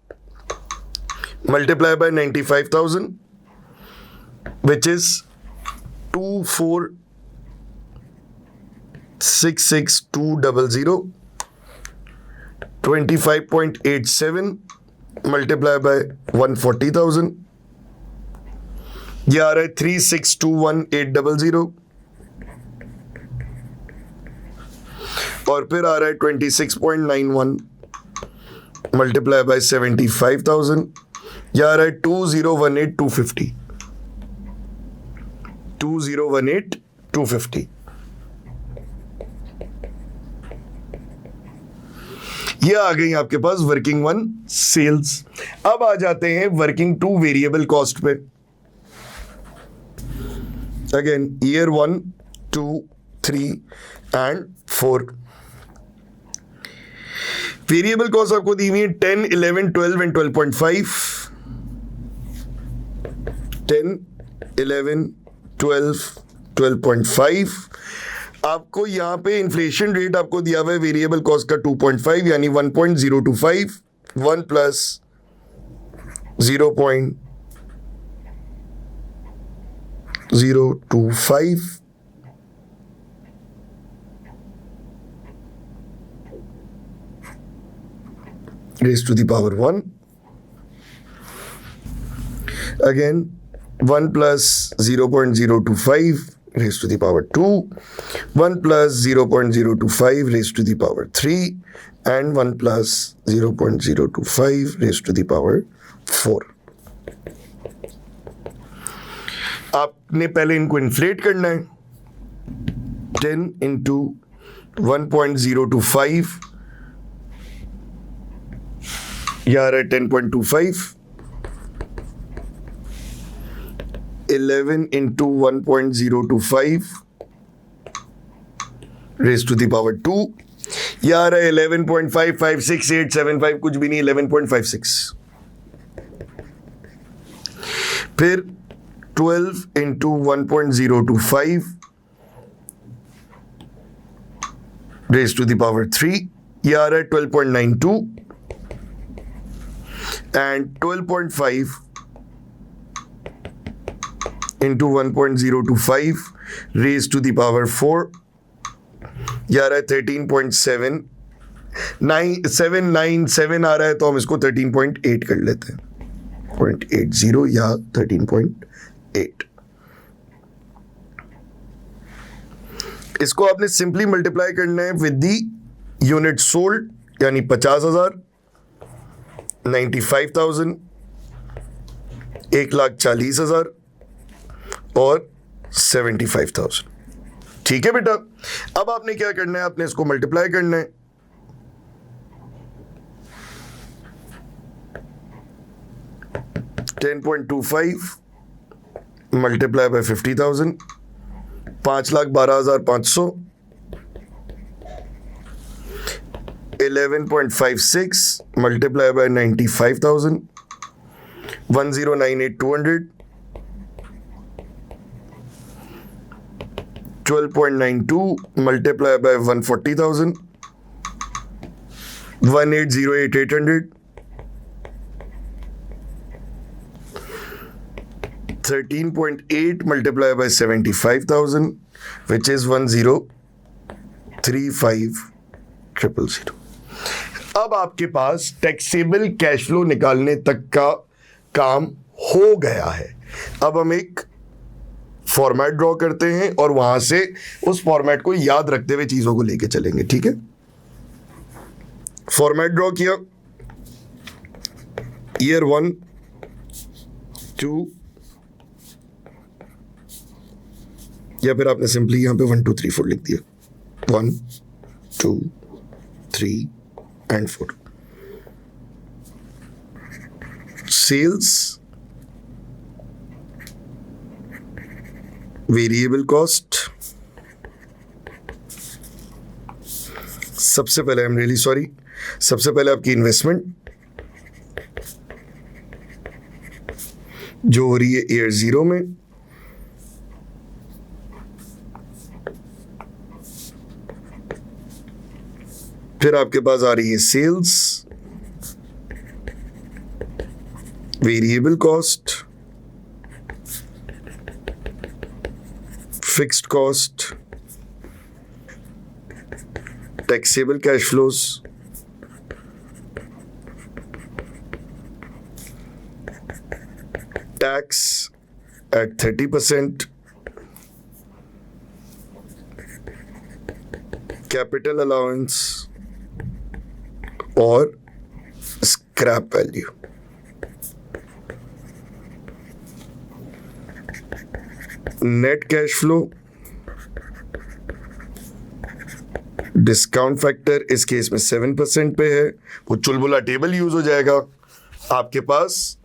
multiply by 95,000 which is 24,66200। 25.87 multiply by 140,000, यह आ रहा है 3621,800। और फिर आ रहा है 26.91 मल्टीप्लाई बाय 75,000, यह आ रहा है 2018,250। 2018,250 ये आ गई आपके पास वर्किंग वन सेल्स। अब आ जाते हैं वर्किंग टू वेरिएबल कॉस्ट पे। Again year 1, 2, 3 and 4। Variable cost आपको दी हुई है 10, 11, 12 एंड 12.5। 10, 11, 12, 12.5। आपको यहां पे इन्फ्लेशन रेट आपको दिया हुआ है वेरिएबल कॉस्ट का 2.5 यानी 1.025, 1 plus 0.025 raised to the power 1. Again 1 plus 0.025 raised to the power 2, 1 plus 0.025 raised to the power 3 and 1 plus 0.025 raised to the power 4. आपने पहले इनको इन्फ्लेट करना है। 10 into 1.025 यह आ रहा है 10.25। 11 into 1.025 raised to the power 2, यह आ रहा है 11.556875, कुछ भी नहीं, 11.56। फिर 12 into 1.025 raised to the power 3, यह आ रहा है 12.92 and 12.5 into 1.025 raised to the power 4, यह आ रहा है 13.797 आ रहा है, तो हम इसको 13.8 कर लेते हैं। 0.80 या 13.8। इसको आपने सिंपली मल्टीप्लाई करना है विद दी यूनिट सोल्ड, यानी 50,000, 95,000, 1,40,000 और 75,000। ठीक है बेटा। अब आपने क्या करना है, आपने इसको मल्टीप्लाई करना है। $10.25 multiply by 50,000, 5,12,500। 11.56 multiply by 95,000, 10,98,200। 12.92 multiplied by 140,000, 1808,800. 13.8 multiplied by 75,000, which is 1035,000. अब आपके पास टैक्सेबल कैश फ्लो निकालने तक का काम हो गया है। अब हम एक फॉर्मेट ड्रॉ करते हैं और वहां से उस फॉर्मेट को याद रखते हुए चीजों को लेके चलेंगे, ठीक है। फॉर्मेट ड्रॉ किया, ईयर 1 2, या फिर आपने सिंपली यहां पे 1 2 3 4 लिख दिया, 1 2 3 and 4। सेल्स, वेरिएबल कॉस्ट, सबसे पहले आई एम रियली सॉरी, सबसे पहले आपकी इन्वेस्टमेंट जो हो रही है ईयर 0 में, फिर आपके पास आ रही है sales, variable cost, fixed cost, taxable cash flows, tax at 30%, capital allowance और scrap value. Net cash flow, discount factor इस केस में 7% पे है, वो चुलबुला टेबल यूज हो जाएगा। आपके पास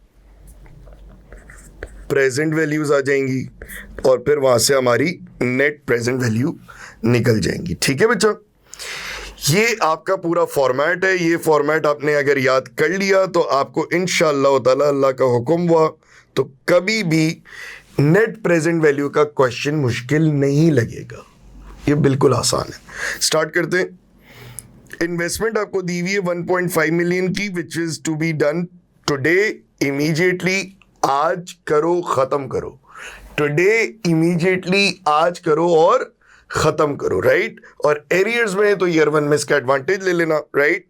प्रेजेंट वैल्यूज आ जाएंगी और फिर वहां से हमारी नेट प्रेजेंट वैल्यू निकल जाएंगी, ठीक है बच्चा। ये आपका पूरा फॉर्मेट है। ये फॉर्मेट आपने अगर याद कर लिया तो आपको इंशाअल्लाह ताला, अल्लाह का हुक्म हुआ तो कभी भी नेट प्रेजेंट वैल्यू का क्वेश्चन मुश्किल नहीं लगेगा। ये बिल्कुल आसान है। स्टार्ट करते हैं। इन्वेस्टमेंट आपको दी हुई है 1.5 मिलियन की, which is to be done today immediately. आज करो, खत्म करो। टुडे इमीडिएटली आज करो और खत्म करो, राइट। और एरियर्स में तो ईयर 1 में इसका एडवांटेज ले लेना, राइट।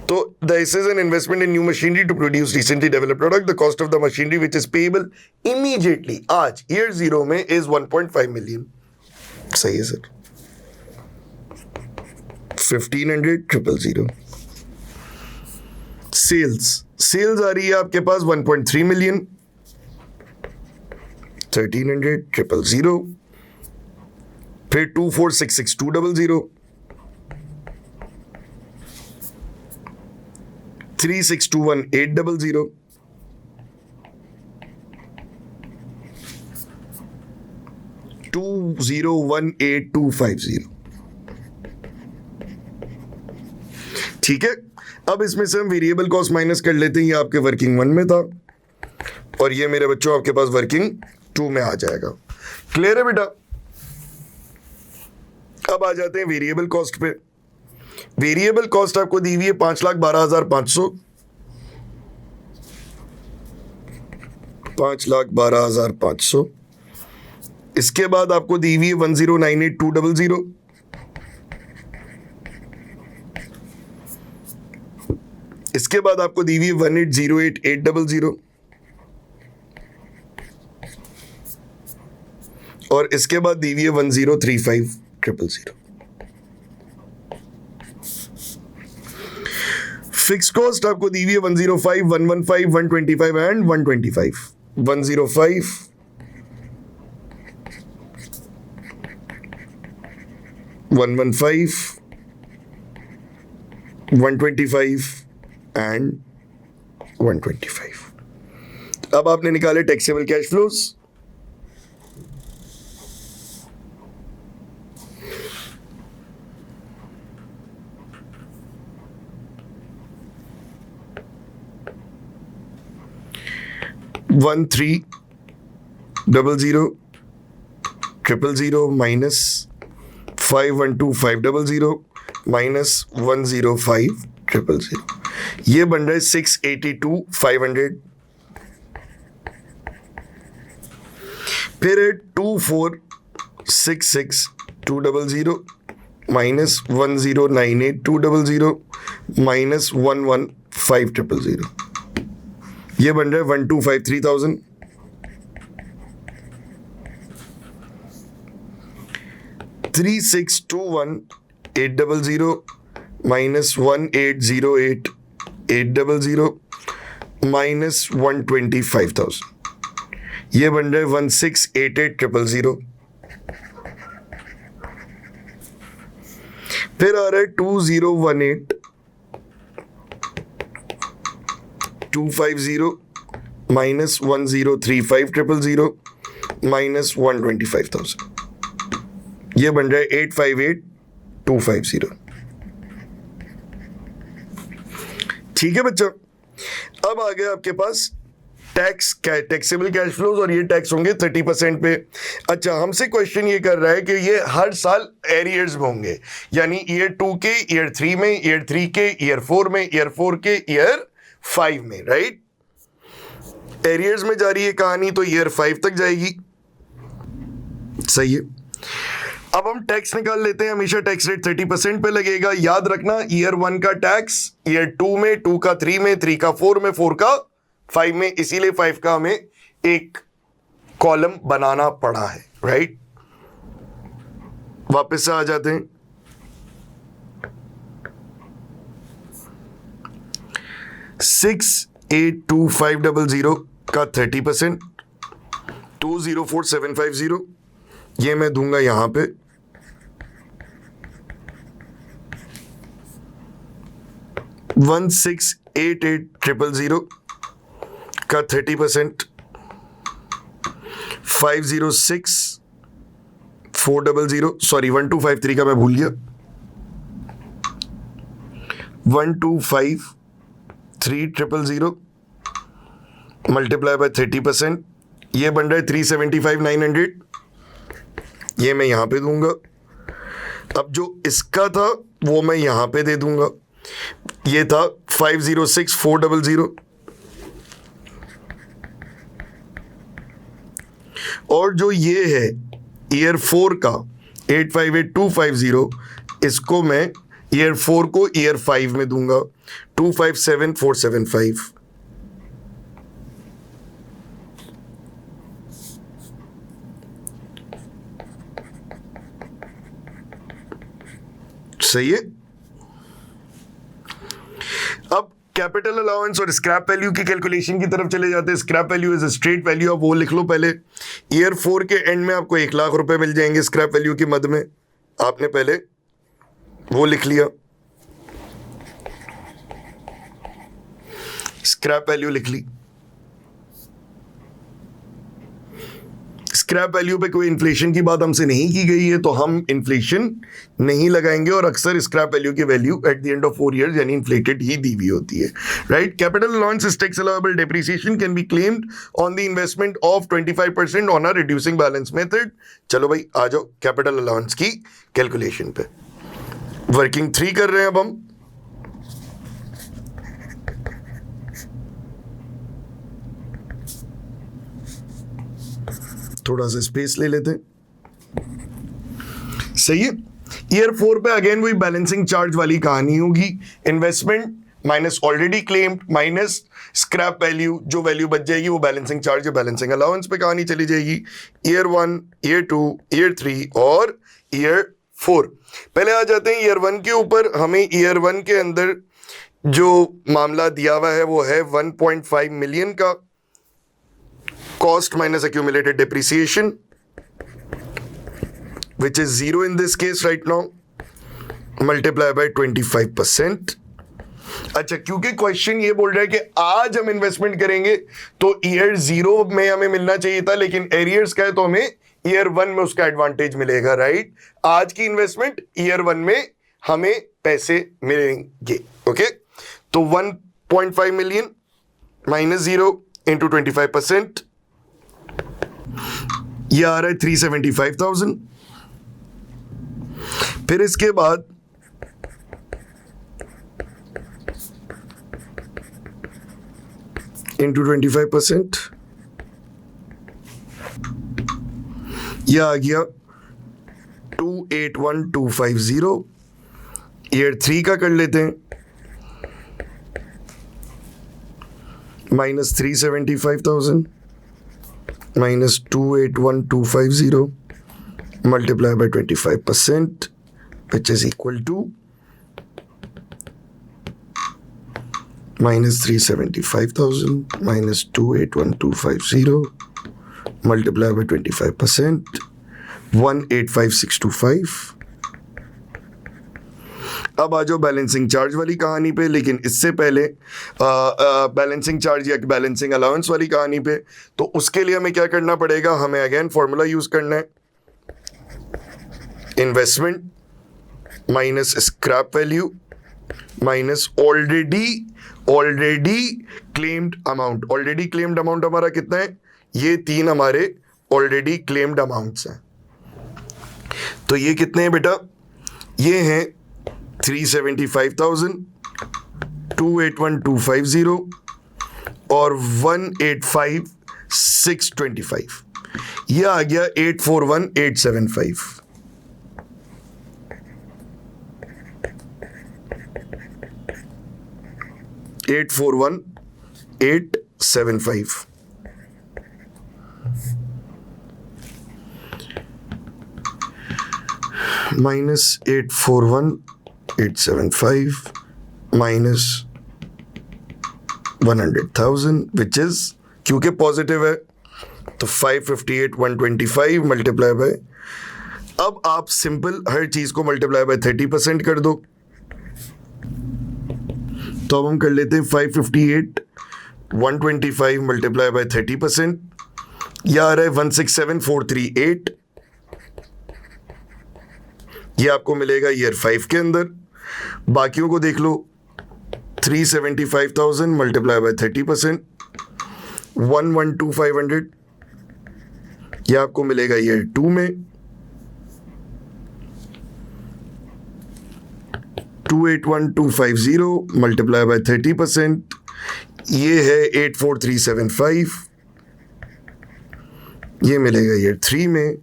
तो this is an investment in new machinery to produce recently developed product. The cost of the machinery which is payable immediately आज year 0 में is 1.5 million. सही है सर। 1500,000. सेल्स आ रही है आपके पास 1.3 मिलियन, 1300,000, फिर 2466,200, 3621,800, 2018,250। ठीक है। अब इसमें से हम वेरिएबल कॉस्ट माइनस कर लेते हैं। ये आपके वर्किंग 1 में था और ये मेरे बच्चों आपके पास वर्किंग 2 में आ जाएगा। क्लियर है बेटा। अब आ जाते हैं वेरिएबल कॉस्ट पे। वेरिएबल कॉस्ट आपको दी हुई है 5,12,500, 5,12,500। इसके बाद आपको दी हुई है 10,98,200, इसके बाद आपको दी हुई है 18,08,800, और इसके बाद दी हुई है 10,35,000। फिक्स कॉस्ट आपको दी हुई है 105, 115, 125 एंड 125। 105, 115, 125 एंड 125। अब आपने निकाले taxable cash flows. One 3,000,000 0,000 minus 5,12,500 minus 105,000। ये बन रहा है 682,500। फिर 2466,200 माइनस 1098,200 माइनस 115,000, ये बन रहा है 1,253,000। 3,621,800 माइनस 1,808,800 माइनस 125,000, ये बन रहा है 1,688,000। फिर आ रहा है 2,018,250 माइनस 1,035,000 माइनस 125,000, ये बन रहा है 858,250। ठीक है बच्चा, अब आ गया आपके पास टैक्स, टैक्सेबल कैश फ्लोज, और ये टैक्स होंगे 30% पे। अच्छा, हमसे क्वेश्चन ये कर रहा है कि ये हर साल एरियर्स में होंगे, यानी ईयर 2 के ईयर 3 में, ईयर 3 के ईयर 4 में, ईयर 4 के ईयर 5 में, राइट। एरियर्स में जा रही है कहानी तो ईयर 5 तक जाएगी, सही है। अब हम टैक्स निकाल लेते हैं। हमेशा टैक्स रेट 30% पे लगेगा। याद रखना, ईयर 1 का टैक्स ईयर 2 में, 2 का 3 में, 3 का 4 में, 4 का 5 में, इसीलिए 5 का हमें एक कॉलम बनाना पड़ा है, राइट। वापस से आ जाते हैं। $682,500 का 30%, 204,750, ये मैं दूंगा यहां पे। $1,688,000 का 30%, 506,400, सॉरी 1,253 का मैं भूल गया, 1,253,000 मल्टीप्लाई बाय 30%, ये बन रहा है 375,900, ये मैं यहां पे दूंगा। अब जो इसका था वो मैं यहां पे दे दूंगा, ये था 506,400, और जो ये है ईयर 4 का 858,250, इसको मैं ईयर 4 को ईयर 5 में दूंगा, 257,475। सही है। अब कैपिटल अलाउंस और स्क्रैप वैल्यू की कैलकुलेशन की तरफ चले जाते हैं। Scrap value is a straight value, आप वो लिख लो पहले। ईयर 4 के एंड में आपको 1,00,000 रुपए मिल जाएंगे स्क्रैप वैल्यू की मद में, आपने पहले वो लिख लिया, स्क्रैप वैल्यू लिख ली। स्क्रैप वैल्यू पे कोई इन्फ्लेशन की बात हमसे नहीं की गई है, तो हम इन्फ्लेशन नहीं लगाएंगे, और अक्सर स्क्रैप वैल्यू की value eight the end of 4 years यानी इन्फ्लेटेड ही दी हुई होती है, right. Capital allowance is tax allowable depreciation can be claimed on the investment of 25% on a reducing balance method. चलो भाई आ जाओ कैपिटल अलाउंस की कैलकुलेशन पे। वर्किंग 3 कर रहे हैं अब हम। थोड़ा सा स्पेस ले लेते हैं, सही है। ईयर 4 पे अगेन वही बैलेंसिंग चार्ज वाली कहानी होगी। Investment minus already claimed minus scrap value, जो वैल्यू बच जाएगी वो बैलेंसिंग चार्ज या बैलेंसिंग अलाउंस पे कहानी चली जाएगी। ईयर 1, ईयर 2, ईयर 3 और ईयर 4। पहले आ जाते हैं ईयर 1 के ऊपर। हमें ईयर 1 के अंदर जो मामला दिया हुआ है वो है 1.5 मिलियन का cost minus accumulated depreciation, which is 0 in this case right now, multiply by 25%। अच्छा, क्योंकि क्वेश्चन ये बोल रहा है कि आज हम इन्वेस्टमेंट करेंगे तो ईयर 0 में हमें मिलना चाहिए था, लेकिन एरियर्स का है तो हमें ईयर 1 में उसका एडवांटेज मिलेगा, राइट। आज की इन्वेस्टमेंट ईयर 1 में हमें पैसे मिलेंगे, ओके। तो 1.5 मिलियन माइनस 0 इंटू 25%, ये आ रहा है 375,000। फिर इसके बाद इंटू 25%, ये आ गया 281,250। ईयर 3 का कर लेते हैं, minus 375,000 minus 281,250 multiplied by 25%, which is equal to minus 375,000 minus 281,250 multiplied by 25%, 185,625. अब आ जाओ बैलेंसिंग चार्ज वाली कहानी पे, लेकिन इससे पहले बैलेंसिंग चार्ज या बैलेंसिंग अलाउंस वाली कहानी पे, तो उसके लिए हमें क्या करना पड़ेगा, हमें अगेन फॉर्मूला यूज करना है, investment minus scrap value minus already claimed amount. Already claimed amount हमारा कितना है, ये 3 हमारे ऑलरेडी क्लेम्ड अमाउंट्स हैं। तो ये कितने हैं बेटा, ये हैं 375,000, 281,250 और 185,625। ये आ गया 841,875। $841,875 minus 841,875 minus 100,000, which is, क्योंकि पॉजिटिव है तो 558,125 मल्टीप्लाई बाय, अब आप सिंपल हर चीज को मल्टीप्लाई बाय 30% कर दो। तो अब हम कर लेते हैं 558,125 मल्टीप्लाई बाय 30%, यह आ रहा है 167,438। ये आपको मिलेगा ईयर 5 के अंदर। बाकियों को देख लो, 375,000 मल्टीप्लाई बाय 30%, 112,500, ये आपको मिलेगा ईयर 2 में। 281,250 मल्टीप्लाई बाय 30%, ये है 84375, ये मिलेगा ईयर 3 में।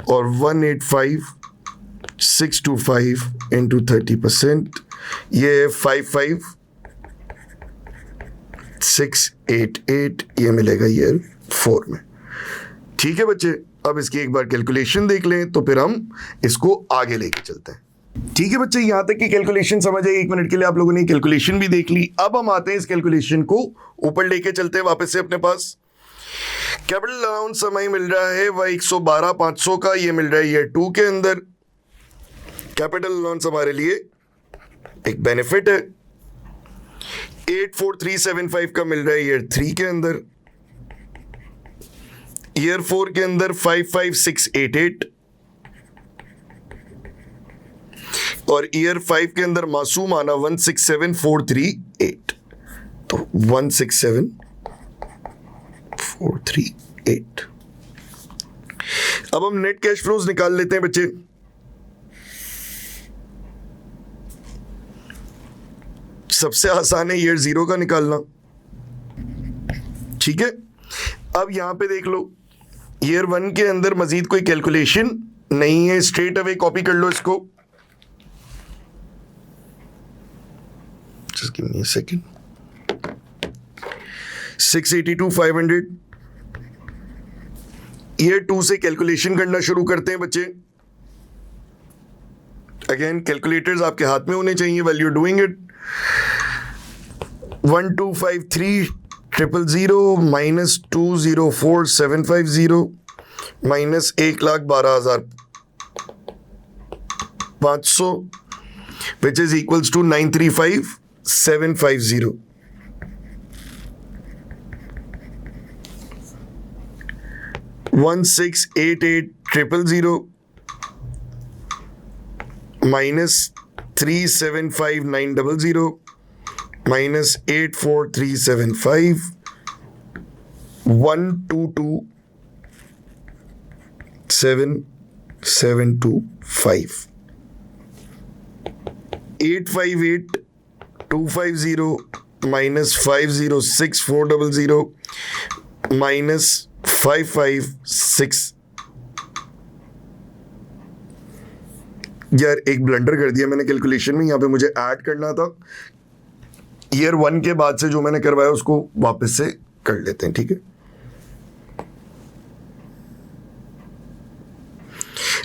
और 185,625 इंटू 30%, ये है 55,688, ये मिलेगा ईयर 4 में। ठीक है बच्चे, अब इसकी एक बार कैलकुलेशन देख लें तो फिर हम इसको आगे लेके चलते हैं। ठीक है बच्चे, यहां तक की कैलकुलेशन समझ आई। 1 मिनट के लिए आप लोगों ने कैलकुलेशन भी देख ली। अब हम आते हैं इस कैलकुलेशन को ऊपर लेके चलते हैं वापस से अपने पास। कैपिटल अलाउंस हमें मिल रहा है वह 112,500 का, ये मिल रहा है ईयर 2 के अंदर। कैपिटल अलाउंस हमारे लिए एक बेनिफिट है। 84375 का मिल रहा है ईयर 3 के अंदर। ईयर 4 के अंदर 55,688 और ईयर 5 के अंदर मासूम आना 167,438। तो 167,438। अब हम नेट कैश फ्लोज निकाल लेते हैं बच्चे। सबसे आसान है ईयर 0 का निकालना। ठीक है, अब यहां पे देख लो, ईयर 1 के अंदर मजीद कोई कैलकुलेशन नहीं है, स्ट्रेट अवे कॉपी कर लो इसको। Just give me a second. 682,500। Year 2 से कैलकुलेशन करना शुरू करते हैं बच्चे। अगेन कैलकुलेटर्स आपके हाथ में होने चाहिए while you're doing it। 1,253,000 minus 204,750 minus 1,12,500 which is equals to 935,750। 1,688,000 minus 375,900 minus 84375 122,725 858,250 minus 506,400 minus 556। यार एक ब्लंडर कर दिया मैंने कैलकुलेशन में, यहाँ पे मुझे ऐड करना था ईयर 1 के बाद से जो मैंने करवाया उसको वापस से कर लेते हैं, ठीक है।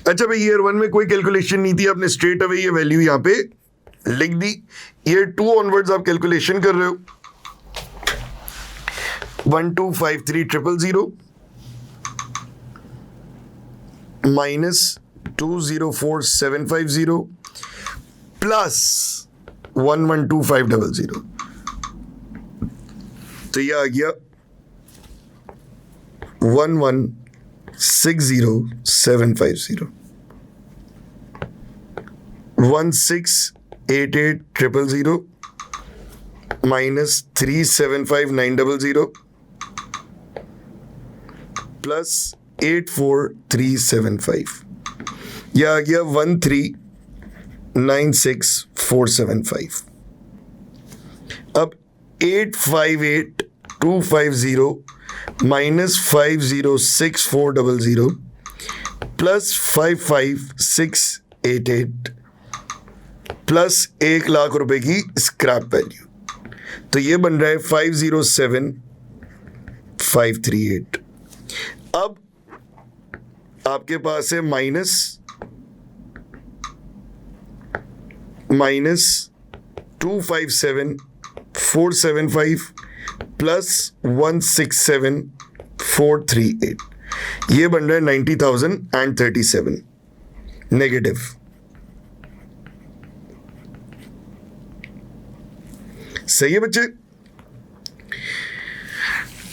अच्छा भाई, ईयर 1 में कोई कैलकुलेशन नहीं थी, आपने स्ट्रेट अवे ये वैल्यू यहां पे लिख दी। ईयर 2 ऑनवर्ड्स आप कैलकुलेशन कर रहे हो, 1253000 माइनस 204750 प्लस 112500, तो ये आ गया 1160750 1688000 माइनस 375900 प्लस 84375, यह आ गया 1396475। अब 858250 माइनस 506400 प्लस 55688 प्लस 1,00,000 रुपए की स्क्रैप वैल्यू, तो ये बन रहा है 507538। अब आपके पास है माइनस 257475 प्लस 167438, ये बन रहा है 90,037 नेगेटिव। सही है बच्चे।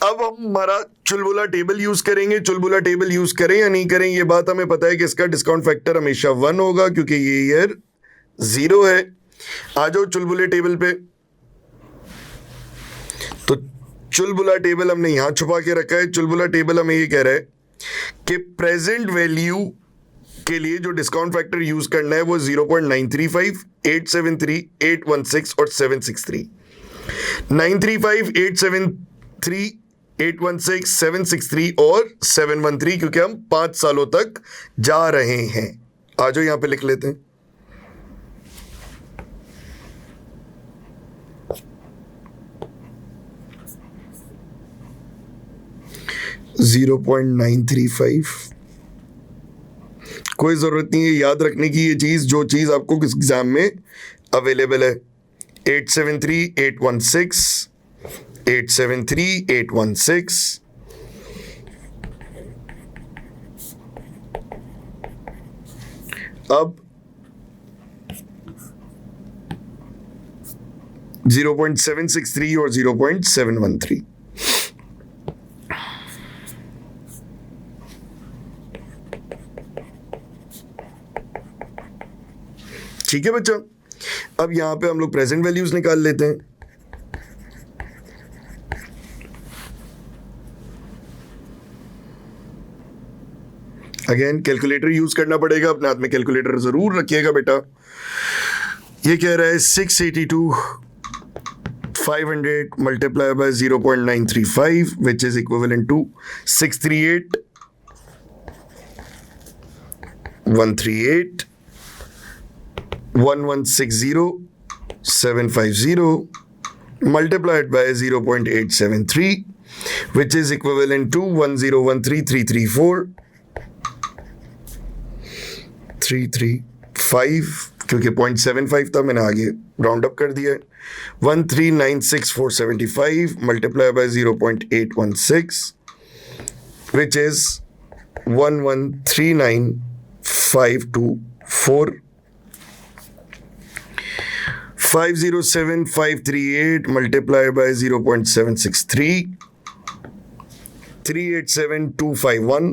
अब हम हमारा चुलबुला टेबल यूज करेंगे। चुलबुला टेबल यूज करें या नहीं करें ये बात हमें पता है कि इसका डिस्काउंट फैक्टर हमेशा 1 होगा क्योंकि ये ईयर 0 है। आ जाओ चुलबुले टेबल पे। तो चुलबुला टेबल हमने यहां छुपा के रखा है। चुलबुला टेबल हमें ये कह रहा है कि प्रेजेंट वैल्यू के लिए जो डिस्काउंट फैक्टर यूज करना है वो 0.935, 873, 816 और 763। 935, 873, 816, 763 और 713, क्योंकि हम 5 सालों तक जा रहे हैं। आ जाओ यहां पे लिख लेते हैं। $0.935। कोई जरूरत नहीं है याद रखने की ये चीज, जो चीज आपको किस एग्जाम में अवेलेबल है। 873, 816, 873, 816, अब 0.763 और 0.713। ठीक है बच्चा। अब यहां पे हम लोग प्रेजेंट वैल्यूज निकाल लेते हैं। अगेन कैलकुलेटर यूज करना पड़ेगा, अपने हाथ में कैलकुलेटर जरूर रखिएगा बेटा। ये कह रहा है 682,500 multiply by 0.935 which is equivalent to 638,138 1160750 multiplied by 0.873 which is equivalent to 1013334 335, क्योंकि 0.75 था मैंने आगे राउंड अप कर दिया है। 1396475 multiplied by 0.816 which is 1139524 507538 multiplied by 0.763 387251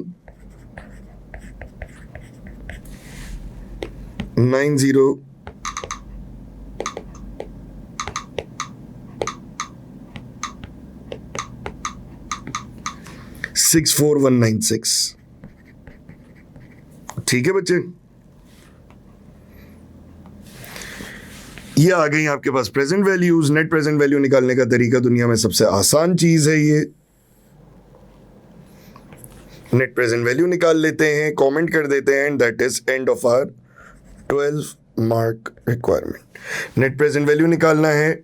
90 64196। ठीक है बच्चे, ये आ गई आपके पास present values. Net present value निकालने का तरीका दुनिया में सबसे आसान चीज है ये। नेट प्रेजेंट वैल्यू निकाल लेते हैं, कमेंट कर देते हैं, and that is end of hour 12 mark requirement. Net present value निकालना है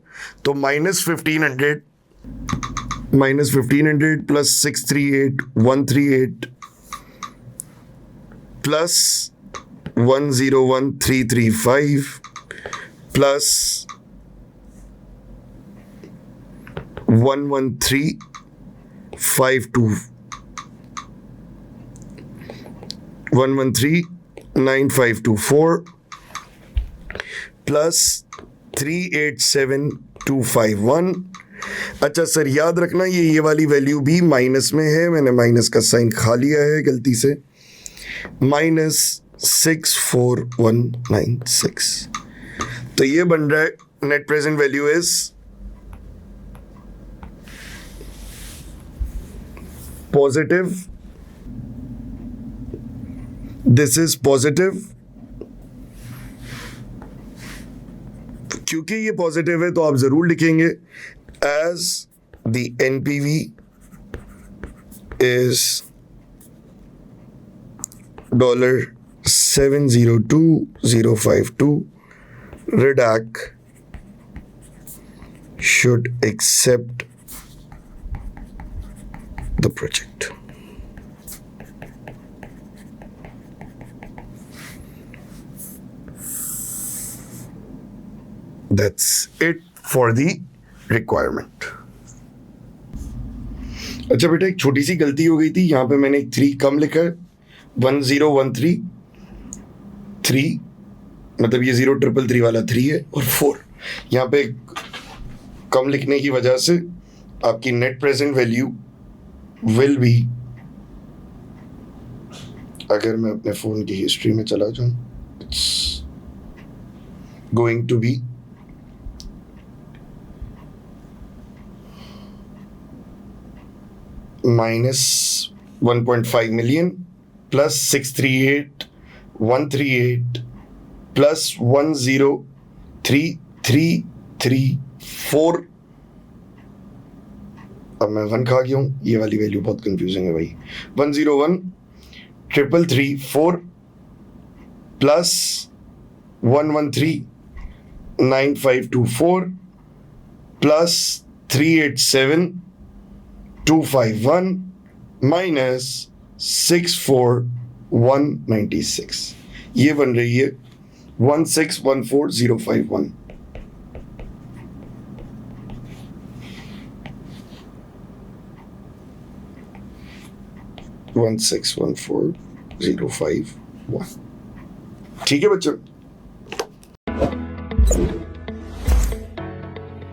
तो -1500 प्लस 638,138 प्लस 101,335 प्लस 113,9524 प्लस 387,251। अच्छा सर याद रखना ये वाली वैल्यू भी माइनस में है, मैंने माइनस का साइन खा लिया है गलती से, -64196। तो ये बन रहा है net present value is positive, this is positive. क्योंकि ये पॉजिटिव है तो आप जरूर लिखेंगे as the NPV is $702,052, REDAC should accept the project. That's it for the requirement. अच्छा बेटा एक छोटी सी गलती हो गई थी, यहाँ पे मैंने एक 3 कम लिखा है, 1013 मतलब ये 0333 वाला 3 है और 4 यहाँ पे कम लिखने की वजह से आपकी net present value will be, अगर मैं अपने फोन की हिस्ट्री में चला जाऊं, it's going to be -1.5 million plus 638,138 plus 103,334। अब मैं 1 खा गया हूँ, ये वाली वैल्यू बहुत कंफ्यूजिंग है भाई। 101,333,4 प्लस 113,9524 प्लस 387,251 माइनस 64,196, ये बन रही है 1614051। ठीक है बच्चों।